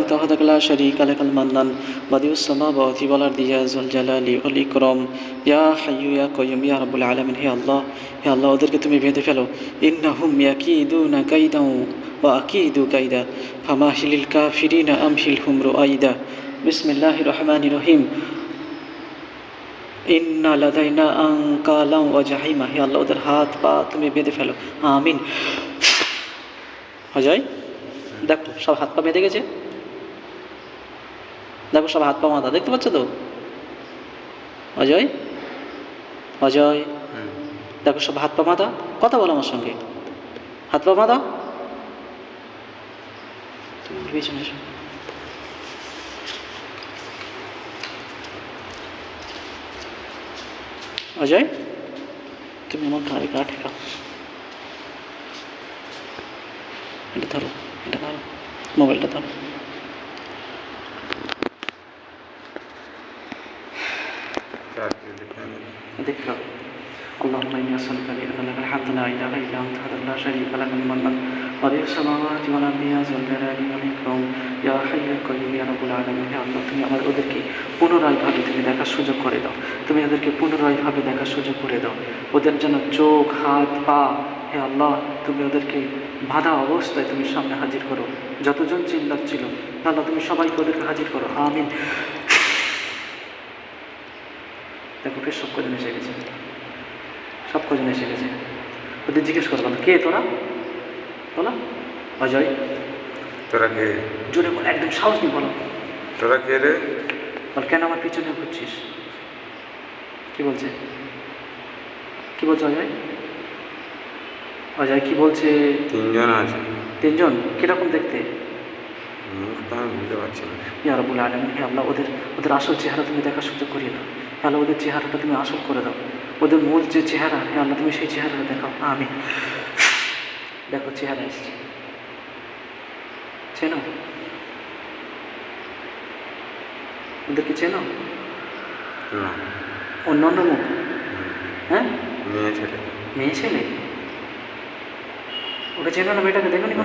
أنت وحدك لا شريك لك المنان بديع السماوات والأرض يا ذو الجلال والإكرام يا حي يا قيوم يا رب العالمين হে আল্লাহ ওদেরকে তুমি বেঁধে ফেলো ইন্নাহুম ইয়াকিদুনা কাইদাও ওয়া আকিদু কাইদা ফামাহিলিল কাফিরিনা আমহিলহুম রুআইদা বিসমিল্লাহির রহমানির রহিম ইন্না লাদাইনা আনকালাম ওয়া জাহিমা হে আল্লাহ ওদের হাত পা তুমি বেঁধে ফেলো আমিন। অজয় দেখো সব হাত পা বেঁধে গেছে, দেখো সব হাত পা মাথা দেখতে পাচ্ছ তো? অজয় অজয় দেখো সব হাত পা মাথা, কথা বলো আমার সঙ্গে, হাত পা মাথা। অজয় তুমি আমার ঘাড়ে গা ঠেকাও, এটা ধরো, এটা ধরো, মোবাইলটা ধরো। দেখো اللهم إني أسألك بأن لك الحمد لا إله إلا أنت وحدك لا شريك لك المنان بديع السماوات والأرض يا ذا الجلال والإكرام يا حي يا قيوم يا رب العالمين হে আল্লাহ তুমি ওদেরকে পুনরায়ভাবে তুমি দেখার সুযোগ করে দাও, তুমি ওদেরকে পুনরায়ভাবে দেখার সুযোগ করে দাও, ওদের যেন চোখ হাত পা হে আল্লাহ তুমি ওদেরকে বাঁধা অবস্থায় তুমি সামনে হাজির করো, যতজন চিল্লাচ্ছিল আল্লাহ তুমি সবাইকে ওদেরকে হাজির করো আমিন। দেখো কে সব কজন এসে গেছে, সব কজন এসে গেছে, ওদের জিজ্ঞেস করবো কে তোরা, বলো। অজয় তোরা কে? জোরে বল, একদম সাহস নিয়ে বলো। তোরা কে রে? বল কেন আমার পিছনে ঘুরছিস? কি বলছে, কি বলছে অজয়? অজয় কি বলছে? তিনজন আছে। তিনজন? কিরকম দেখতে? আমি বুঝতে পারছি না। ইয়া রাব্বুল আলামিন হে আল্লাহ ওদের আসল চেহারা তুমি দেখার সুযোগ করিয়ে দাও, হে আল্লাহ ওদের চেহারাটা তুমি আসল করে দাও, ওদের মূল যে চেহারা হে আল্লাহ তুমি সেই চেহারাটা দেখাও আমিন। দেখো চেহারা এসছে, চেনো ওদেরকে? চেনো? অন্য অন্য মুখ? হ্যাঁ মেয়ে ছেলে। মেয়ে ছেলে? ওকে চেনো না? মেয়েটাকে দেখো নি?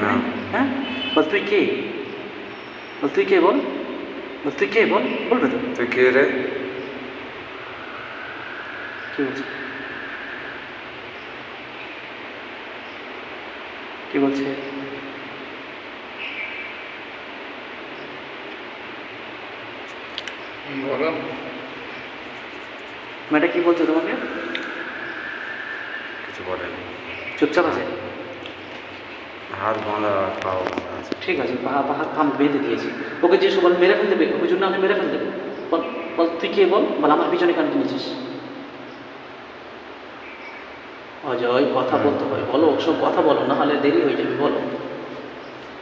হ্যাঁ বল তুই কে, বল তুই কে, বল বল তুই কে, বল বলবে তো? তুই কে রে? কি বলছে, কি বলছে? বলো। মেয়েটা কি বলছে তোমাকে? কিছু বলেনি, চুপচাপ আছে, হাত বাঁধা পা বাঁধা আছে। ঠিক আছে, হাত পা বেঁধে দিয়েছি, ওকে যে বল মেরে ফেল দেবে, ওই জন্য আমি মেরে ফেল দেবো। বল বল তুই কে, বল বল আমার পিছনে কেন কিনেছিস? অজয় কথা বলতে হয়, বলো সব কথা বলো, না হলে দেরি হয়ে যাবে, বলো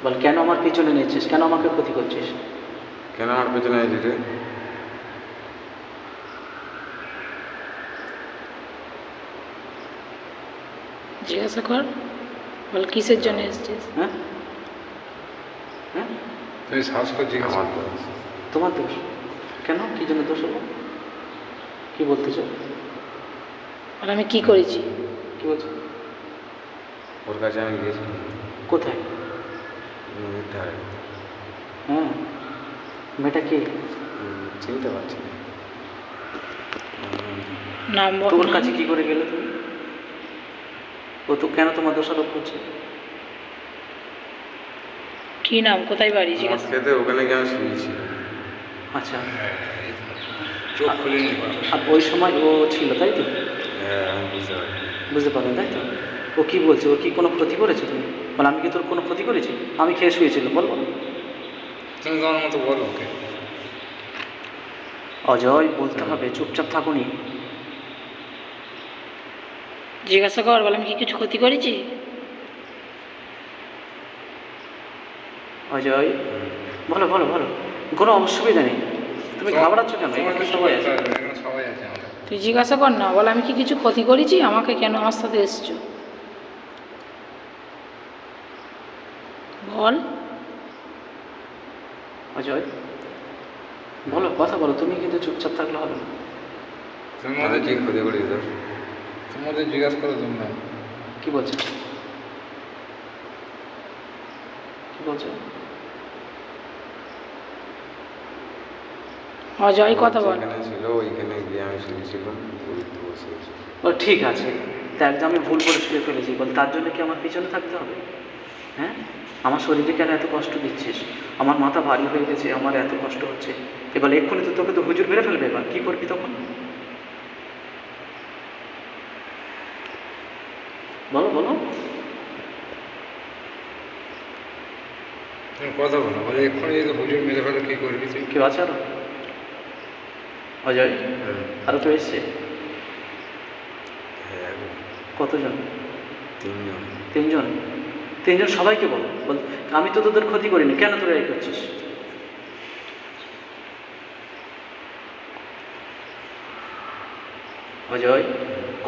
বল কেন আমার পিছনে নিয়েছিস, কেন আমাকে ক্ষতি করছিস? কেন আমার পেছনে এসেছিস রে? জিজ্ঞাসা কর, বল কিসের জন্য এসেছিস? হ্যাঁ হ্যাঁ তুই সাহস করে জিজ্ঞাসা কর। তোমার দোষ কেন? কি জন্য দোষ হলো? কি বলতে চাও? আর আমি কি করেছি? কি বলছো? ওর কাছে আমি গিয়েছি। কোথায়? ধারে। হ্যাঁ মেয়েটা কে? চিনতে পারছি না। নাম বল। তোর কাছে কি করে গেলে তুমি? ও তো কেন তোমার দোষারোপ করছে? কি নাম, কোথায় বাড়ি? জিজ্ঞাসা। খেতে ওখানে গিয়ে আমি শুয়েছি। আচ্ছা চোখ খুলিনি। আর ওই সময় ও ছিল তাই তো? হ্যাঁ আমি বুঝতে পারি। বুঝতে পারলেন তাই তো? ও কি বলছে, ওর কি কোনো ক্ষতি করেছে তুমি? বল আমি কি তোর কোনো ক্ষতি করেছি? আমি খেয়ে শুয়েছিলাম, বল বল। তুমি তোমার মতো বলো ওকে। অজয় বলতে হবে, চুপচাপ থাকুনি। জিজ্ঞাসা কর, বল আমি কি কিছু ক্ষতি করেছি? অজয় বলো বলো বলো, কোনো অসুবিধা নেই, তুমি ঘাবড়াচ্ছ কেন? এখানে সবাই আছে। তুই জিজ্ঞাসা কর না, বল আমি কি কিছু ক্ষতি করেছি, আমাকে কেন আমার সাথে এসছো? বল অজয় বলো, কথা বলো, তুমি কিন্তু চুপচাপ থাকলে হবে না। তোমাদের কি ক্ষতি করি তো? তোমাদের জিজ্ঞাসা করো তোমরা। কি বলছো, কি বলছো? অজয় কথা বল। যেখানে ছিল ওইখানে গিয়ে আমি শুয়েছিলাম, ওই তো বসে আছি। ও ঠিক আছে, দেখ যে আমি ভুল করে শুয়ে ফেলেছি বল, তার জন্য কি আমার পিছনে থাকতে হবে? হ্যাঁ, আমার শরীরে কেন এত কষ্ট দিচ্ছিস? আমার মাথা ভারী হয়ে গেছে, আমার এত কষ্ট হচ্ছে। এবার এক্ষুনি তো তোকে তো হুজুর মেরে ফেলবে, এবার কী করবি তখন? বলো বলো। তুমি কথা বলো, বলে এক্ষুনি যদি হুজুর মেরে ফেলে কী করবি তুই? কেউ আছে আরো? অজয়, আরো কেউ এসছে? হ্যাঁ, কতজন? 3 জন। 3 জন? 3 জন সবাইকে বল, বল আমি তো তোদের ক্ষতি করিনি, কেন তোরা এই করছিস? অজয়,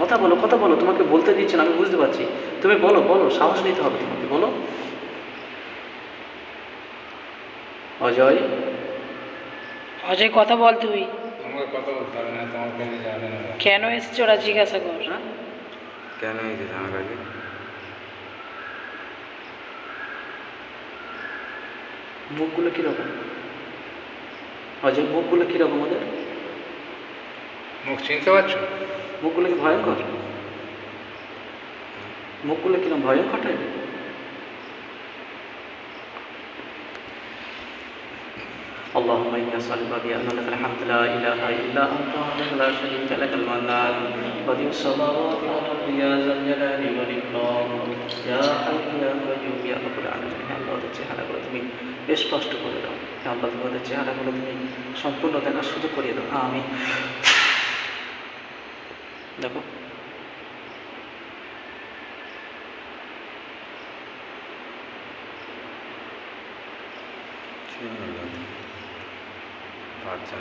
কথা বলো কথা বলো, তোমাকে বলতে দিচ্ছেন আমি বুঝতে পারছি, তুমি বলো বলো, সাহস নিতে হবে তোমাকে, বলো। অজয়, অজয় কথা বল তুই। আমাকে কথা বলতে হবে না, তোমার কাছে জানে না। কেন এসছে ওরা জিজ্ঞাসা কর। হ্যাঁ কেন হয়েছে আমার কাছে? মুখগুলো কীরকম? অজয়, মুখগুলো কীরকম ওদের? মুখ চিনতে পারছো? মুখগুলো কি ভয়ঙ্কর? মুখগুলো কিরকম ভয়ঙ্কর টাইপের? اللهم إني أسألك بأن لك الحمد لا إله إلا أنت وحدك لا شريك لك المنان بديع السماوات والأرض يا ذا الجلال والإكرام يا حي يا قيوم يا رب العالمين। হে আল্লাহ, ওদের চেহারাগুলো তুমি স্পষ্ট করে দাও। হে আল্লাহ, তুমি ওদের চেহারাগুলো তুমি সম্পূর্ণ দেখার সুযোগ করিয়ে দাও। আমিন। দেখো বাচ্চা